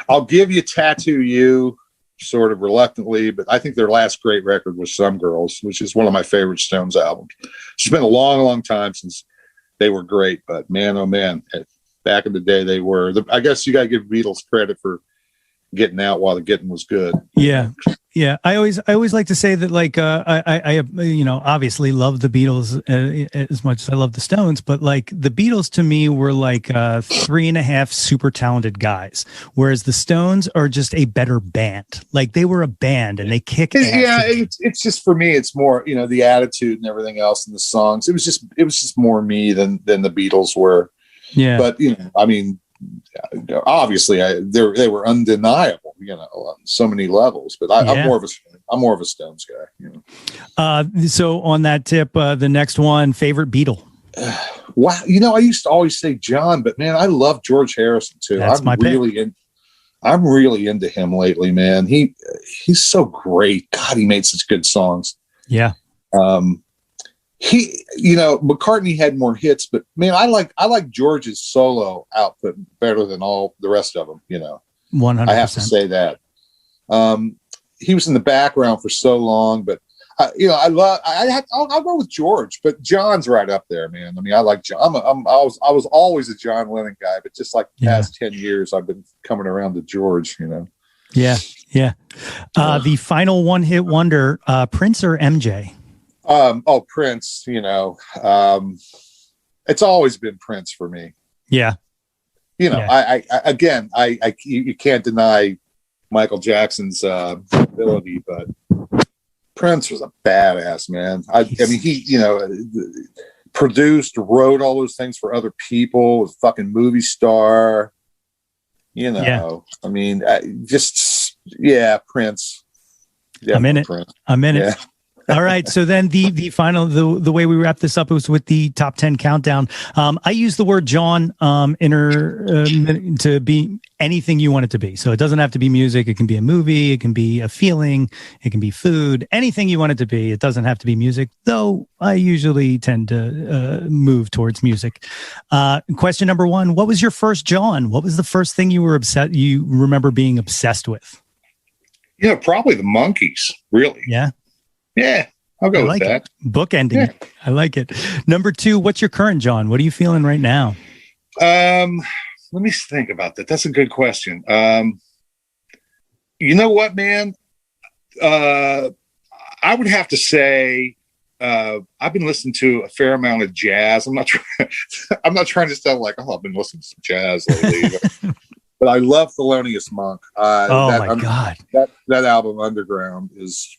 I'll give you Tattoo You, sort of reluctantly, but I think their last great record was Some Girls, which is one of my favorite Stones albums. It's been a long, long time since they were great, but man, oh man, back in the day they were. I guess you got to give Beatles credit for getting out while the getting was good. Yeah. I always like to say that, like, I obviously love the Beatles as much as I love the Stones, but like the Beatles to me were like 3.5 super talented guys, whereas the Stones are just a better band. Like they were a band and they kick ass. Yeah, it's just, for me, it's more the attitude and everything else in the songs. It was just more me than the Beatles were. Yeah, but I mean, obviously they were undeniable, on so many levels, but I'm more of a Stones guy. So on that tip, the next one, favorite Beatle. Wow. I used to always say John, but man, I love George Harrison too. That's my pick. I'm really into him lately, man. He's so great. God, he made such good songs. Yeah. McCartney had more hits, but man, I like George's solo output better than all the rest of them. 100%. I have to say that. He was in the background for so long, but I'll go with George, but John's right up there, man. I mean, I like John. I was always a John Lennon guy, but just like the past 10 years, I've been coming around to George. Yeah. The final one-hit wonder, Prince or MJ? Prince, it's always been Prince for me. Yeah. You know, Yeah. you can't deny Michael Jackson's ability, but Prince was a badass, man. I mean, he, you know, produced, wrote all those things for other people, was a fucking movie star. You know, I mean, Prince. I'm in it. Prince. I'm in it. Yeah. All right. So then the final, the way we wrap this up was with the top 10 countdown. I use the word Jawn to be anything you want it to be. So it doesn't have to be music. It can be a movie. It can be a feeling. It can be food. Anything you want it to be. It doesn't have to be music, though I usually tend to move towards music. Question number 1, what was your first Jawn? What was the first thing you remember being obsessed with? Yeah, probably the Monkees, really. Yeah. Yeah, I'll go with that. Bookending. Yeah. I like it. Number 2, what's your current Jawn? What are you feeling right now? Let me think about that. That's a good question. You know what, man? I would have to say I've been listening to a fair amount of jazz. I'm not trying to sound like, I've been listening to some jazz lately. But I love Thelonious Monk. God. That album, Underground, is,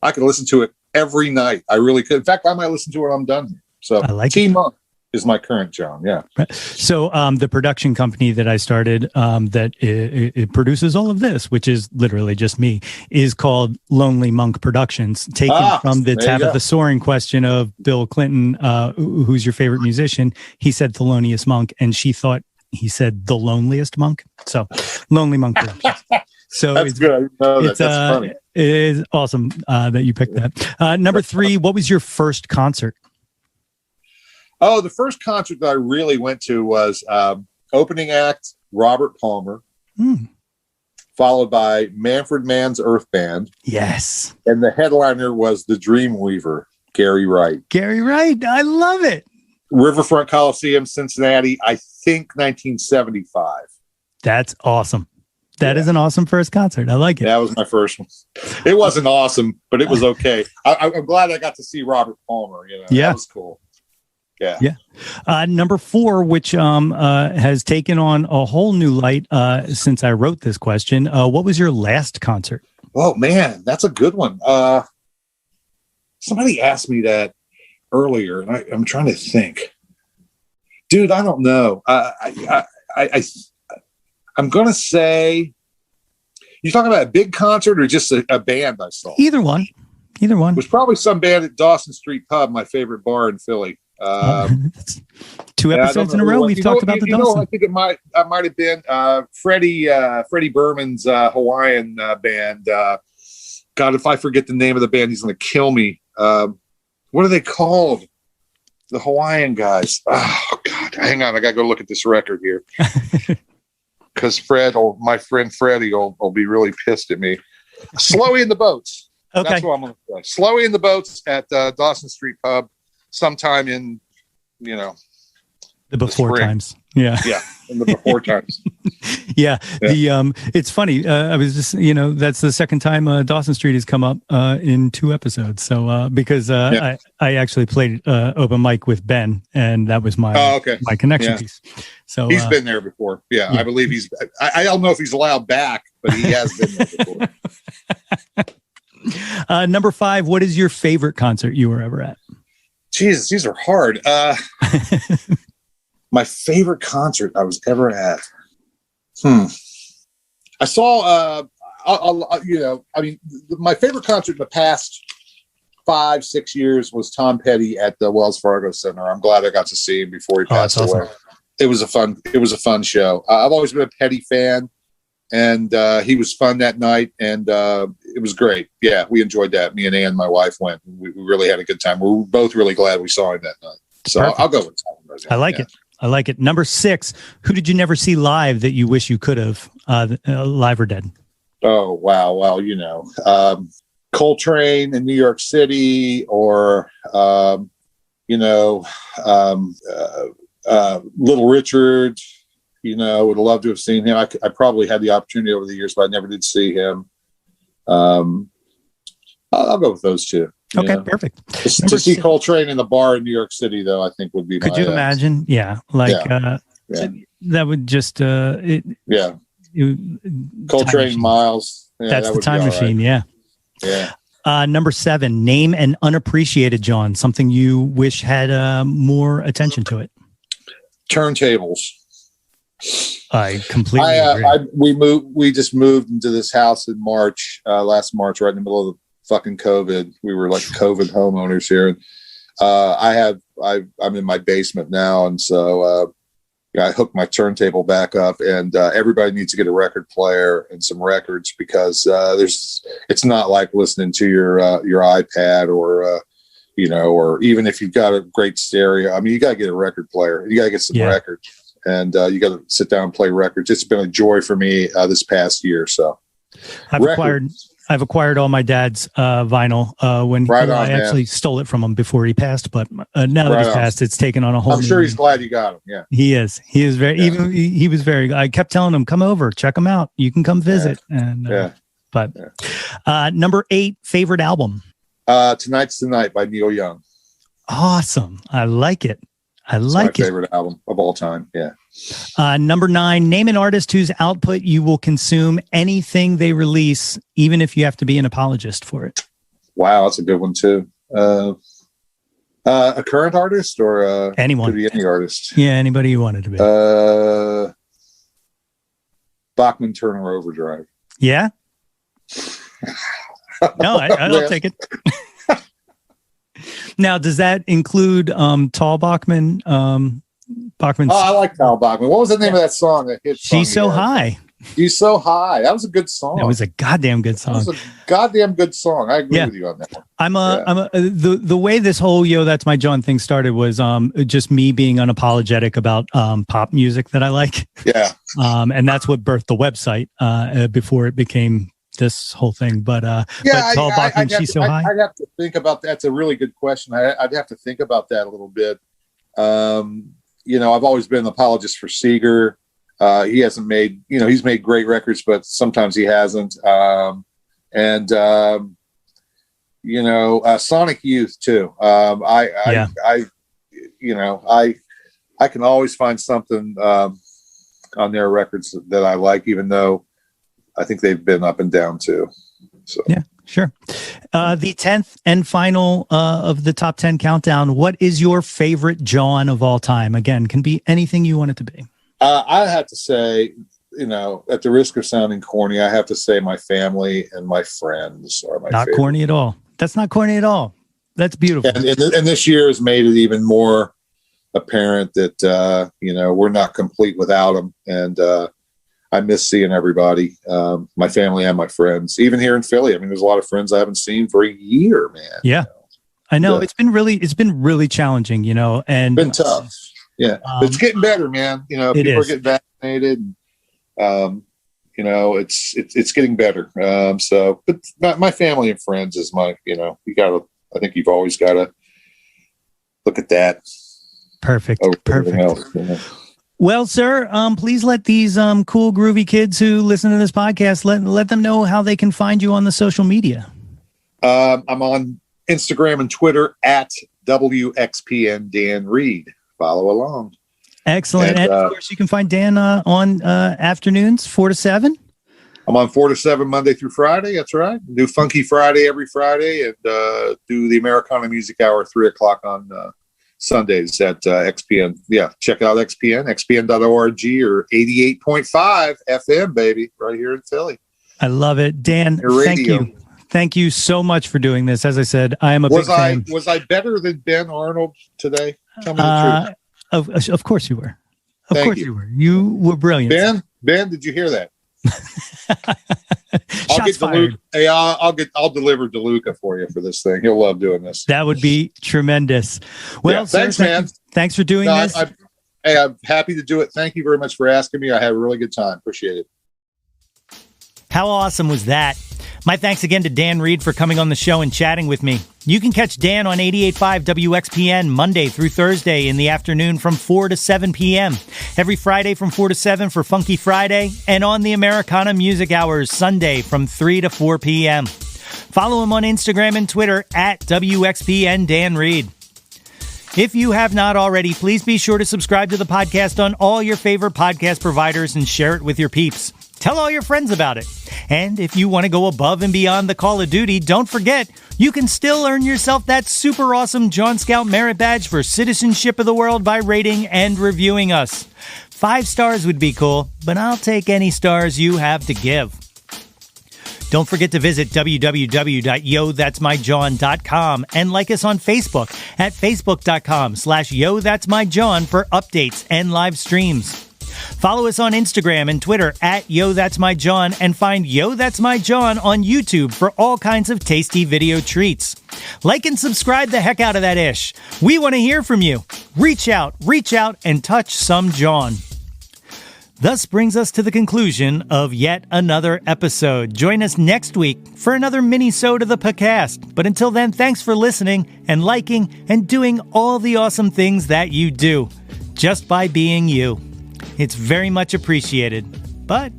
I could listen to it every night. I really could. In fact, I might listen to it when I'm done here. So I like T Monk is my current Jawn. Yeah. So the production company that I started that it produces all of this, which is literally just me, is called Lonely Monk Productions, taken from the Tabitha Soaring question of Bill Clinton, who's your favorite musician? He said Thelonious Monk, and she thought he said the loneliest monk. So Lonely Monk Productions. So that's good. That's funny. It is awesome that you picked that. Number 3, what was your first concert? Oh, the first concert that I really went to was opening act Robert Palmer, followed by Manfred Mann's Earth Band. Yes. And the headliner was the Dreamweaver, Gary Wright. Gary Wright. I love it. Riverfront Coliseum, Cincinnati, I think 1975. That's awesome. That is an awesome first concert. I like it. That was my first one. It wasn't awesome, but it was okay. I'm glad I got to see Robert Palmer. You know, that was cool. Yeah. Yeah. Number 4, which has taken on a whole new light since I wrote this question. What was your last concert? Oh man, that's a good one. Somebody asked me that earlier, and I'm trying to think. Dude, I don't know. I'm going to say, you talking about a big concert or just a band I saw? Either one. It was probably some band at Dawson Street Pub, my favorite bar in Philly. 2 episodes in a row we've talked about the Dawson. I think it might have been Freddie Berman's Hawaiian band. God, if I forget the name of the band, he's going to kill me. What are they called? The Hawaiian guys. Oh God, hang on, I gotta go look at this record here. Because my friend Freddie will be really pissed at me. Slowy in the Boats. Okay. That's what I'm going to say. Slowy in the Boats at Dawson Street Pub sometime in, the before times. Yeah. Yeah. In the before times. Yeah. It's funny. I was just, that's the second time Dawson Street has come up in 2 episodes. So, because I actually played open mic with Ben, and that was my connection piece. So he's been there before. Yeah. I believe I don't know if he's allowed back, but he has been there before. Number 5, what is your favorite concert you were ever at? Jesus, these are hard. My favorite concert I was ever at. I saw, my favorite concert in the past 5-6 years was Tom Petty at the Wells Fargo Center. I'm glad I got to see him before he passed away. Awesome. It was a fun show. I've always been a Petty fan, and he was fun that night, and it was great. Yeah, we enjoyed that. Me and Ann, my wife, went. We really had a good time. We were both really glad we saw him that night. So I'll go with Tom. I like it. I like it. Number 6, who did you never see live that you wish you could have, live or dead? Oh, wow. Well, Coltrane in New York City, or, Little Richard, would love to have seen him. I probably had the opportunity over the years, but I never did see him. I'll go with those 2. Okay, perfect. To see Coltrane in the bar in New York City, though, I think would be. Could you imagine? Yeah, that would just Coltrane, Miles. Yeah, that's the time machine. Right. Yeah. Number 7, name an unappreciated Jawn, something you wish had more attention to it. Turntables. I completely agree. We just moved into this house in March, last March, right in the middle of the fucking COVID. We were like COVID homeowners here. And I'm in my basement now. And so, I hooked my turntable back up, and everybody needs to get a record player and some records, because it's not like listening to your iPad or or even if you've got a great stereo. I mean, you got to get a record player. You got to get some records, and you got to sit down and play records. It's been a joy for me this past year. So I've acquired all my dad's vinyl when I actually stole it from him before he passed. But now that he's passed, it's taken on a whole. I'm sure he's glad you got him. Yeah, he is. He is very. Yeah. Even he was very. I kept telling him, "Come over, check him out. You can come visit." Yeah. And number 8, favorite album. Tonight's the Night by Neil Young. Awesome. I like it. It's my favorite album of all time. Yeah. Number 9, name an artist whose output you will consume anything they release, even if you have to be an apologist for it. Wow, that's a good one too. A current artist or anyone? Could be any artist. Yeah, anybody you wanted to be. Bachmann, Turner, Overdrive. Yeah. No, I'll take it. Now, does that include Tall Bachmann? Bachmann. Oh, I like Tall Bachmann. What was the name of that song? That hit? She's So High. She's So High. That was a good song. That was a goddamn good song. That was a goddamn good song. I agree with you on that one. The way this whole That's My Jawn thing started was just me being unapologetic about pop music that I like. Yeah. And that's what birthed the website before it became this whole thing. But Tall Bachmann, She's So High. I'd have to think about that. That's a really good question. I'd have to think about that a little bit. I've always been an apologist for Seeger. He hasn't made, he's made great records, but sometimes he hasn't. Sonic Youth too. I can always find something on their records that I like, even though I think they've been up and down too. So yeah, sure. The 10th and final of the top 10 countdown. What is your favorite Jawn of all time? Again, can be anything you want it to be. I have to say, at the risk of sounding corny, I have to say my family and my friends are my favorite. Not corny at all. That's not corny at all. That's beautiful. And this year has made it even more apparent that, we're not complete without them. And I miss seeing everybody, my family and my friends, even here in Philly. I mean, there's a lot of friends I haven't seen for a year, man. Yeah, I know. It's been really challenging, and been tough. Yeah. But it's getting better, man. People are getting vaccinated. It's getting better. But my family and friends is I think you've always got to look at that. Perfect. Well, sir, please let these cool, groovy kids who listen to this podcast, let them know how they can find you on the social media. I'm on Instagram and Twitter at Wxpn Dan Reed. Follow along. Excellent. And of course, you can find Dan on afternoons, 4 to 7. I'm on 4 to 7 Monday through Friday. That's right. Do Funky Friday every Friday, and do the Americana Music Hour 3:00 on Sundays at XPN. Yeah, check out XPN, xpn.org or 88.5 FM, baby, right here in Philly. I love it. Dan, thank you. Thank you so much for doing this. As I said, I am a big fan. Was I better than Ben Arnold today? Tell me the truth. Of course you were. Of course you were. You were brilliant. Ben, did you hear that? Shots fired. Hey, I'll deliver DeLuca for you for this thing. He'll love doing this. That would be tremendous. Well, sir, thanks, man. Thanks for doing this. I'm happy to do it. Thank you very much for asking me. I had a really good time. Appreciate it. How awesome was that? My thanks again to Dan Reed for coming on the show and chatting with me. You can catch Dan on 88.5 WXPN Monday through Thursday in the afternoon from 4 to 7 p.m. Every Friday from 4 to 7 for Funky Friday, and on the Americana Music Hours Sunday from 3 to 4 p.m. Follow him on Instagram and Twitter at Wxpn Dan Reed. If you have not already, please be sure to subscribe to the podcast on all your favorite podcast providers and share it with your peeps. Tell all your friends about it. And if you want to go above and beyond the Call of Duty, don't forget, you can still earn yourself that super awesome Jawn Scout Merit Badge for Citizenship of the World by rating and reviewing us. 5 stars would be cool, but I'll take any stars you have to give. Don't forget to visit www.yothat'smyjawn.com and like us on Facebook at facebook.com/yothat'smyjawn for updates and live streams. Follow us on Instagram and Twitter at YoThat'sMyJawn and find Yo That's My Jawn on YouTube for all kinds of tasty video treats. Like and subscribe the heck out of that ish. We want to hear from you. Reach out, and touch some Jawn. Thus brings us to the conclusion of yet another episode. Join us next week for another mini-sode of the podcast. But until then, thanks for listening and liking and doing all the awesome things that you do, just by being you. It's very much appreciated. But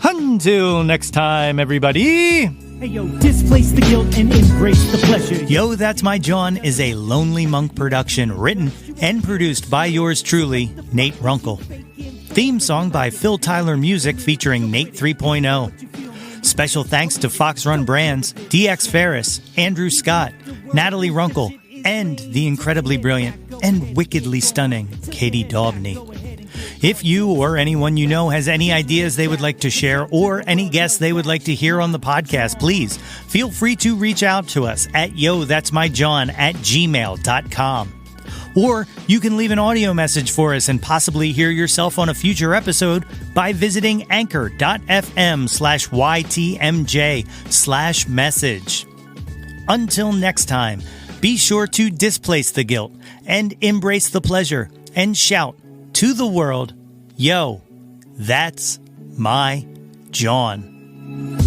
until next time, everybody. Hey yo, displace the guilt and embrace the pleasure. Yo, That's My Jawn is a Lonely Monk production written and produced by yours truly, Nate Runkle. Theme song by Phil Tyler Music featuring Nate 3.0. Special thanks to Fox Run Brands, DX Ferris, Andrew Scott, Natalie Runkle, and the incredibly brilliant and wickedly stunning Katie Daubney. If you or anyone you know has any ideas they would like to share or any guests they would like to hear on the podcast, please feel free to reach out to us at yothat'smyjawn@gmail.com. Or you can leave an audio message for us and possibly hear yourself on a future episode by visiting anchor.fm/ytmj/message. Until next time, be sure to displace the guilt and embrace the pleasure and shout to the world, yo, that's my Jawn.